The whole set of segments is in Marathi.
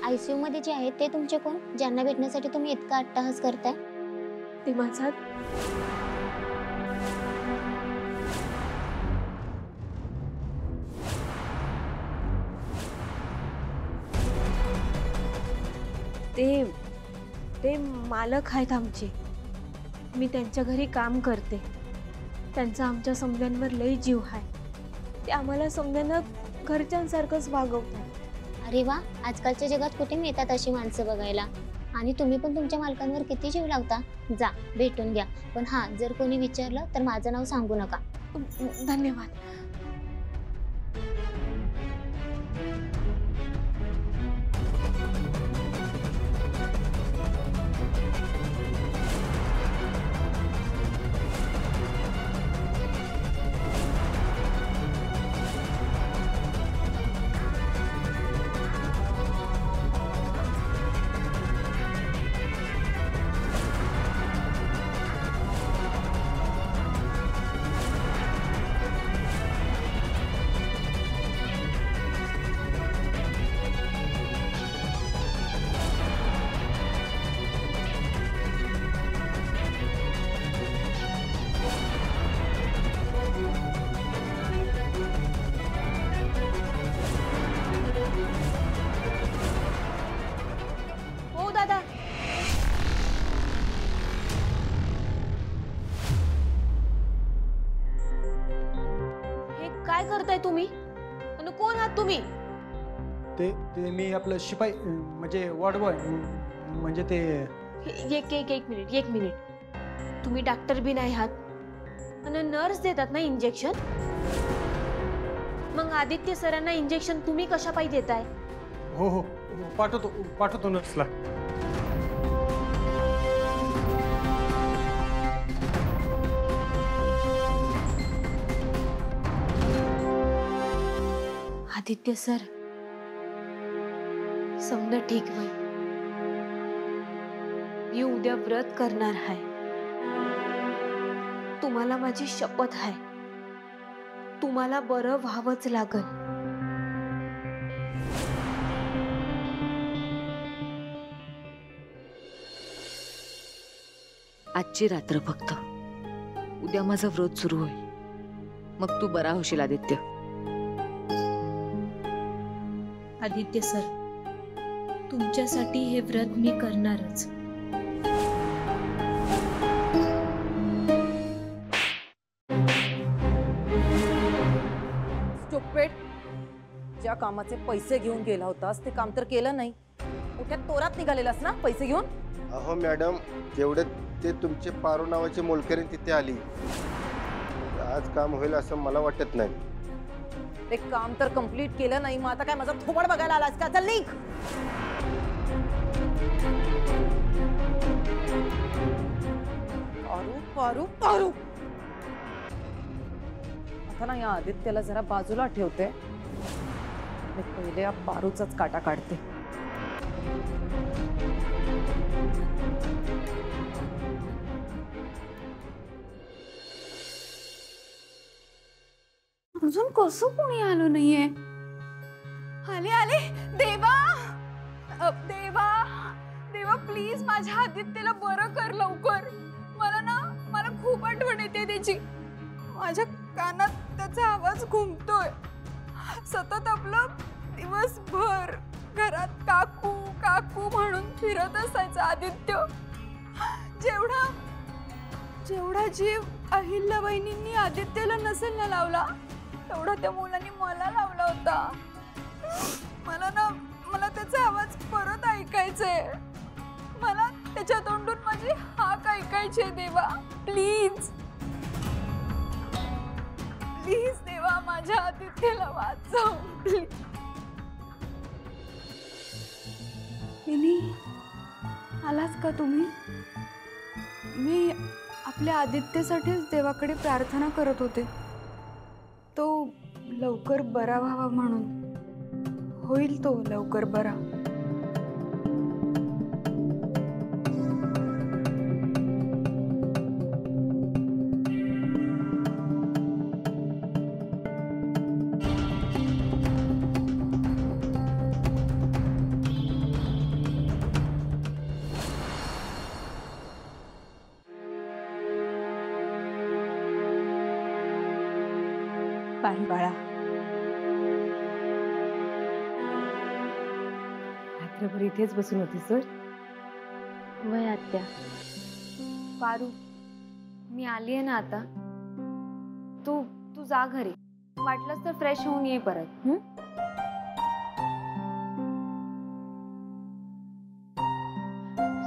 आयसीयू मध्ये जे आहेत ते तुमचे कोण, ज्यांना भेटण्यासाठी तुम्ही इतका अट्टहास करताय? ते माझा ते ते मालक आहेत आमचे. मी त्यांच्या घरी काम करते. त्यांचा आमच्या समध्यांवर लई जीव आहे. ते आम्हाला समध्यांना घरच्यांसारखंच वागवतात. अरे वा, आजकालच्या जगात कुठे मिळतात अशी माणसं बघायला. आणि तुम्ही पण तुमच्या मालकांवर किती जीव लावता. जा भेटून घ्या, पण हा जर कोणी विचारलं तर माझं नाव सांगू नका. धन्यवाद. हो दादा. हे काय करताय तुम्ही? आणि कोण आहात तुम्ही? ते मी आपलं शिपाई म्हणजे वॉर्ड बॉय म्हणजे ते. एक मिनिट. तुम्ही डॉक्टर बी नाही आहात आणि नर्स देतात ना इंजेक्शन? मग आदित्य सरांना इंजेक्शन तुम्ही कशा पायी देताय? हो पाठवतो नर्सला. आदित्य सर, समजा ठीक होय. मी उद्या व्रत करणार आहे. तुम्हाला माझी शपथ आहे. तुम्हाला बरं व्हावंच लागल. आजची रात्र फक्त. उद्या माझं व्रत सुरू होईल. मग तू बरा होशील आदित्य. आदित्य सर, तुमच्यासाठी हे व्रत मी करणारच. स्टुपिड. ज्या कामाचे पैसे घेऊन गेला होतास ते काम तर केलं नाही. मोठ्या तोरात निघालेलास ना पैसे घेऊन. अहो मॅडम, जेवढे ते तुमचे पारू नावाची मोलकरीण तिथे आली, आज काम होईल असं मला वाटत नाही. ते काम तर कंप्लीट केलं नाही. मग आता काय माझा थोबड बघायला आलास का? चल निघ. पारू आता ना या आदित्यला जरा बाजूला ठेवते. पहिले या पारूचाच काटा काढते. अजून कसं कोणी आलं नाहीये? आले देवा. देवा देवा प्लीज माझ्या आदित्यला बरं कर लवकर. मला खूप आठवण येते त्याची. माझ्या कानात त्याचा आवाज घुमतोय. सतत आपलं दिवसभर घरात काकू काकू म्हणून फिरत असायचं आदित्य. जेवढा जीव अहिल्याबाईंनी आदित्यला नसेल ना लावला, तेवढा त्या मुलांनी मला लावला होता. मला त्याचा आवाज परत ऐकायचंय. मला त्याच्या तोंडून माझी हाक ऐकायची देवा. प्लीज प्लीज देवा, माझ्या आदित्यला वाचव. मिनी, आलास का तुम्ही? मी आपल्या आदित्यसाठीच देवाकडे प्रार्थना करत होते. तो लवकर बरा व्हावा म्हणून. होईल तो लवकर बरा. पाणी बाळा. रात्रभर इथेच बसून होती सर. वय आत्या. पारू, मी आली आहे ना आता. तू तू जा घरी. वाटलंच तर फ्रेश होऊन ये परत.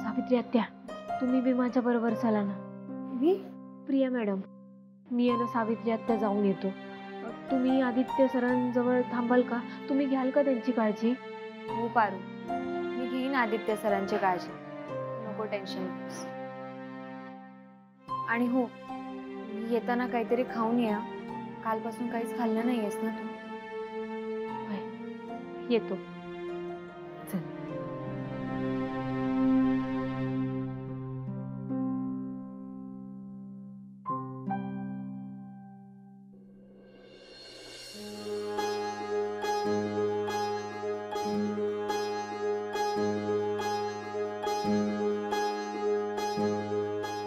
सावित्री आत्या, तुम्ही बी माझ्या बरोबर चला ना. मी प्रिया मॅडम, मी आहे ना सावित्री आत्या जाऊन येतो. तुम्ही आदित्य सरांजवळ थांबाल का? तुम्ही घ्याल का त्यांची काळजी? हो पारू, मी घेईन आदित्य सरांची काळजी. नको टेन्शन. आणि हो, येताना काहीतरी खाऊन या. कालपासून काहीच खाल्लं नाहीयेस ना तू? येतो. चल.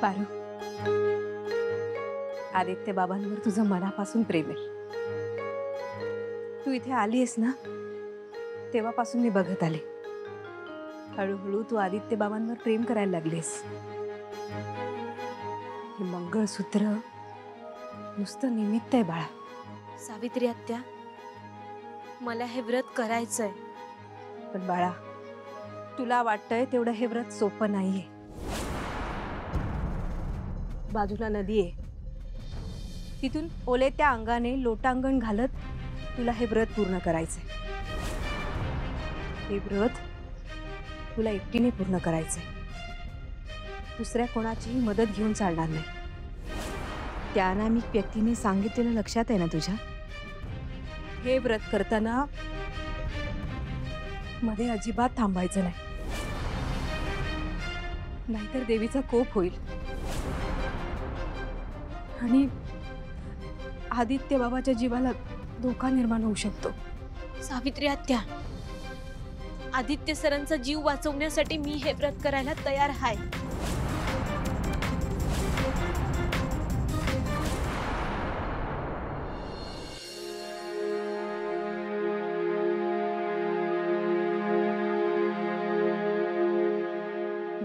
पारू, आदित्य बाबांवर तुझं मनापासून प्रेम आहे. तू इथे आलीयस ना, तेव्हापासून मी बघत आले. हळूहळू तू आदित्य बाबांवर प्रेम करायला लागलीस. हे मंगळसूत्र नुसतं निमित्त आहे बाळा. सावित्री आत्या, मला हे व्रत करायचंय. पण बाळा, तुला वाटतंय तेवढं हे व्रत सोपं नाहीये. बाजूला नदी आहे, तिथून ओले त्या अंगाने लोटांगण घालत तुला हे व्रत पूर्ण करायचंय. हे व्रत तुला एकटीने पूर्ण करायचंय. दुसऱ्या कोणाचीही मदत घेऊन चालणार नाही. त्या अनामिक व्यक्तीने सांगितलेलं लक्षात आहे ना तुझ्या? हे व्रत करताना मध्ये अजिबात थांबायचं नाही, नाहीतर देवीचा कोप होईल आणि आदित्य बाबाच्या जीवाला धोका निर्माण होऊ शकतो. सावित्री आत्या, आदित्य सरांचा जीव वाचवण्यासाठी मी हे व्रत करायला तयार आहे.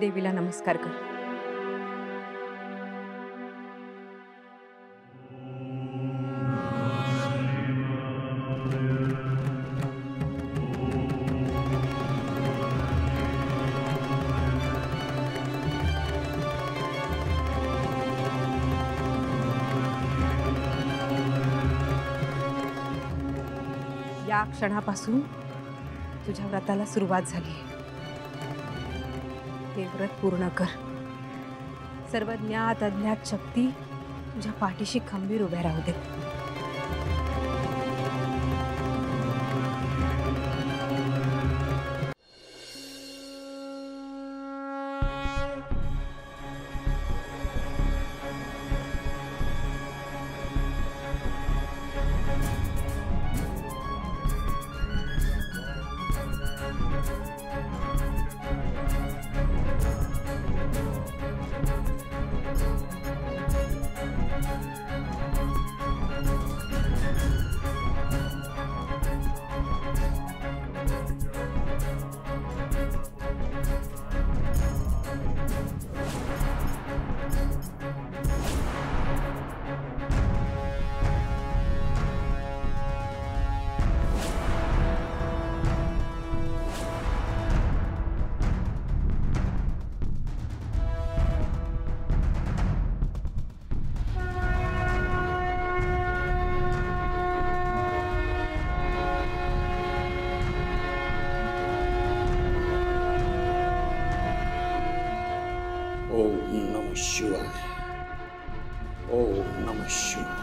देवीला नमस्कार कर. या क्षणापासून तुझ्या व्रताला सुरुवात झाली आहे. हे व्रत पूर्ण कर. सर्व ज्ञात अज्ञात शक्ती तुझ्या पाठीशी खंबीर उभ्या राहू दे. ओम नमः शिवाय. ओम नमः शिवाय.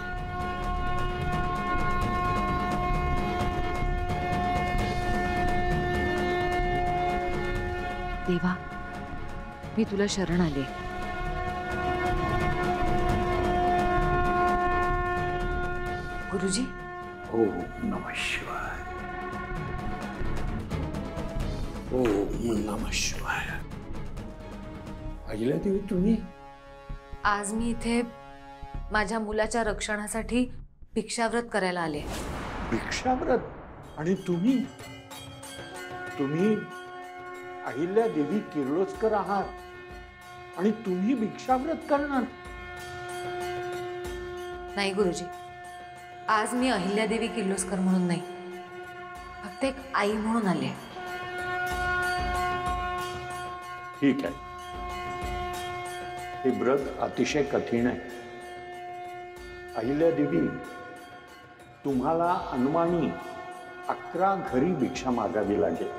देवा, मी तुला शरण आले. गुरुजी. ओम नमः शिवाय. ओम नमः शिवाय. अहिल्या देवी, तुम्ही? आज मी इथे माझ्या मुलाच्या रक्षणासाठी भिक्षाव्रत करायला आले. भिक्षाव्रत? आणि तुम्ही तुम्ही अहिल्या देवी किर्लोस्कर आहात आणि तुम्ही भिक्षाव्रत करणार? नाही गुरुजी, आज मी अहिल्यादेवी किर्लोस्कर म्हणून नाही, फक्त एक आई म्हणून आले. ठीक आहे. हे व्रत अतिशय कठीण आहे. अहिल्यादेवी, तुम्हाला अनुमानी 11 घरी भिक्षा मागावी लागेल.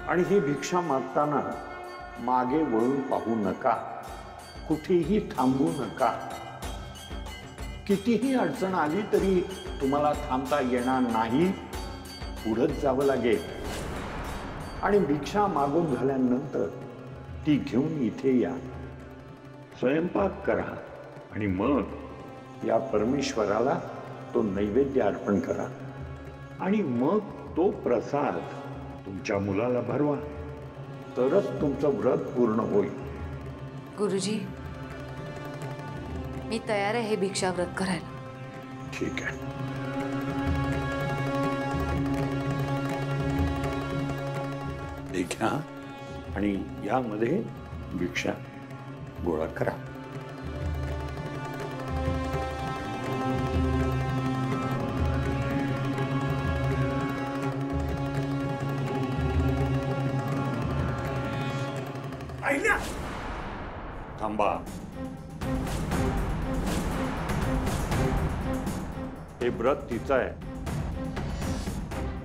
आणि हे भिक्षा मागताना मागे वळून पाहू नका, कुठेही थांबू नका. कितीही अडचण आली तरी तुम्हाला थांबता येणार नाही, पुढंच जावं लागेल. आणि भिक्षा मागून झाल्यानंतर ती घेऊन इथे या, स्वयंपाक करा आणि मग या परमेश्वराला तो नैवेद्य अर्पण करा. आणि मग तो प्रसाद तुमच्या मुलाला भरवा, तरच तुमचं व्रत पूर्ण होईल. गुरुजी, मी तयार आहे हे भिक्षाव्रत करायला. ठीक आहे. हे घ्या आणि यामध्ये भिक्षा गोळा करा. थांबा. हे व्रत तिचं आहे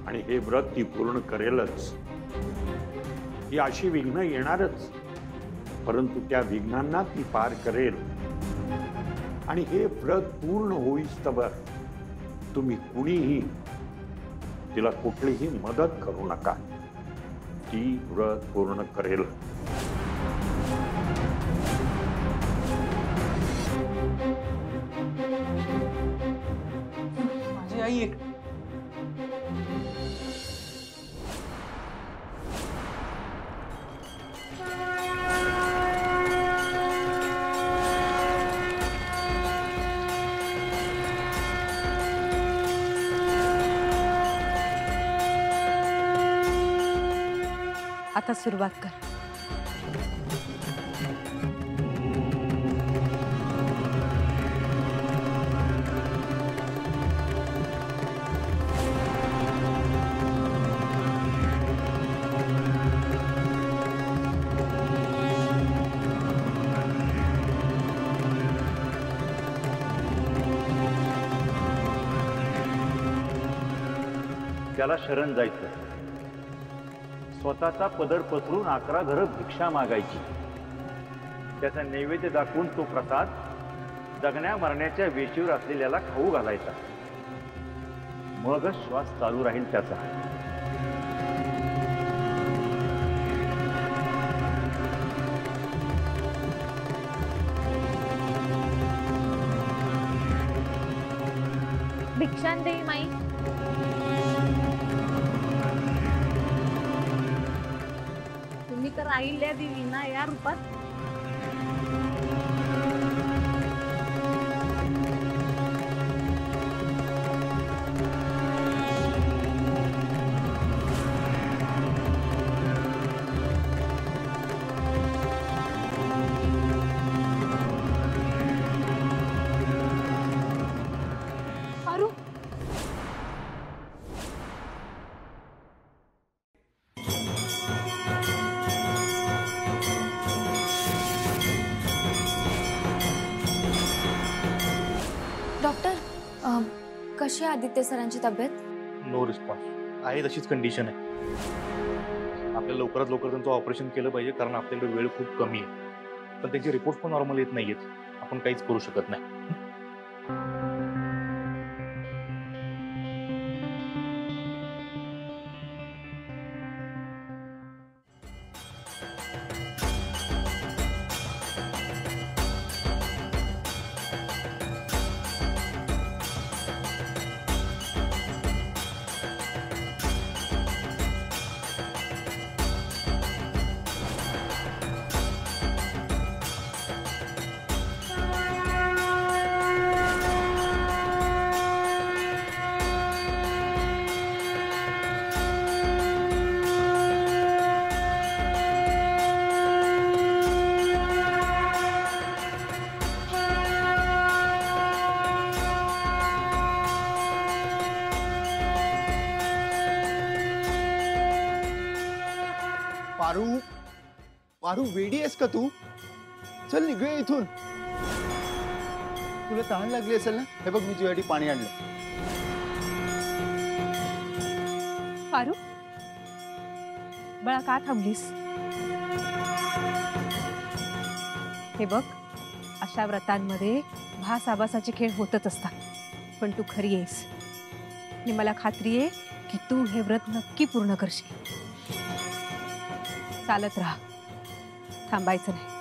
आणि हे व्रत ती पूर्ण करेलच. ही अशी विघ्न येणारच, परंतु त्या विघ्नांना ती पार करेल. आणि हे व्रत पूर्ण होईस्तवर तुम्ही कुणीही तिला कुठलीही मदत करू नका. ती व्रत पूर्ण करेल. माझी आई एक आता सुरुवात कर. त्याला शरण जायचं, स्वतःचा पदर पसरून 11 घरं भिक्षा मागायची, त्याचा नैवेद्य दाखवून तो प्रसाद जगण्या मरण्याच्या वेशीवर असलेल्याला खाऊ घालायचा. मगच श्वास चालू राहील त्याचा. भिक्षांदेवी माई, तुम्ही तर अहिल्या देवी ना या रूपात. अरू, डॉक्टर, कशी आहे आदित्य सरांची तब्येत? नो रिस्पॉन्स आहे, तशीच कंडिशन आहे. आपल्याला लवकरात लवकर त्यांचं ऑपरेशन केलं पाहिजे, कारण आपल्याकडे वेळ खूप कमी आहे. पण त्यांचे रिपोर्ट पण नॉर्मल येत नाहीयेत. आपण काहीच करू शकत नाही. पारू पारू वेडी आहेस का तू? चल निघूया इथून. तुला तहान लागली असेल ना? हे बघ मी तुझ्यासाठी पाणी आणलं. पारू बाळा का थांबलीस? हे बघ अशा व्रतांमध्ये भास आभासाचे खेळ होतच असतात, पण तू खरी आहेस आणि मला खात्री आहे की तू हे व्रत नक्की पूर्ण करशील. चालत राहा, थांबायचं नाही.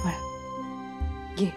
बाळा घे.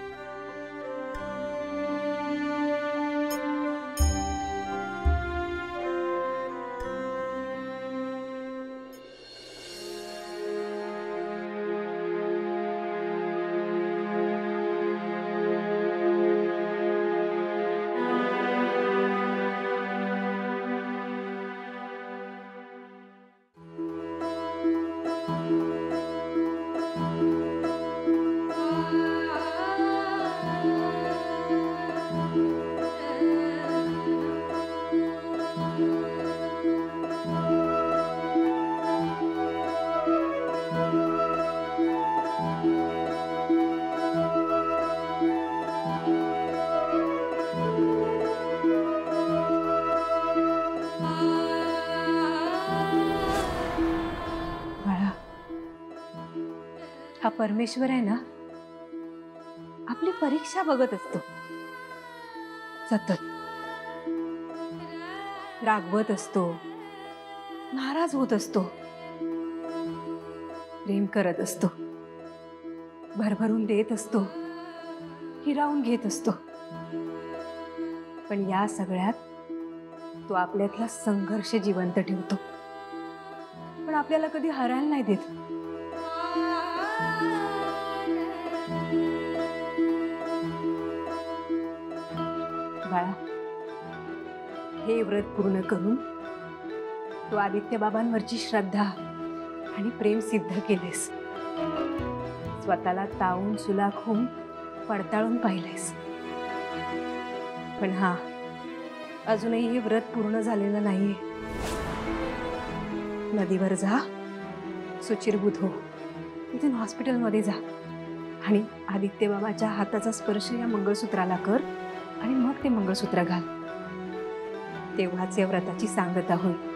हा परमेश्वर आहे ना, आपली परीक्षा बघत असतो. सतत रागवत असतो, नाराज होत असतो, प्रेम करत असतो, भरभरून देत असतो, हिरावून घेत असतो. पण या सगळ्यात तो आपल्यातला संघर्ष जिवंत ठेवतो, पण आपल्याला कधी हरायला नाही देत. बाळा, हे व्रत पूर्ण करून तू आदित्य बाबांवरची श्रद्धा आणि प्रेम सिद्ध केलेस. स्वतःला तावून सुलाख होऊन पडताळून पाहिलेस. पण हा, अजूनही हे व्रत पूर्ण झालेलं नाहीये. नदीवर जा, सुचिरभूत हो, इथून हॉस्पिटलमध्ये जा आणि आदित्य बाबाच्या हाताचा स्पर्श या मंगळसूत्राला कर आणि मग ते मंगळसूत्र घाल. तेव्हाच या व्रताची सांगता होईल.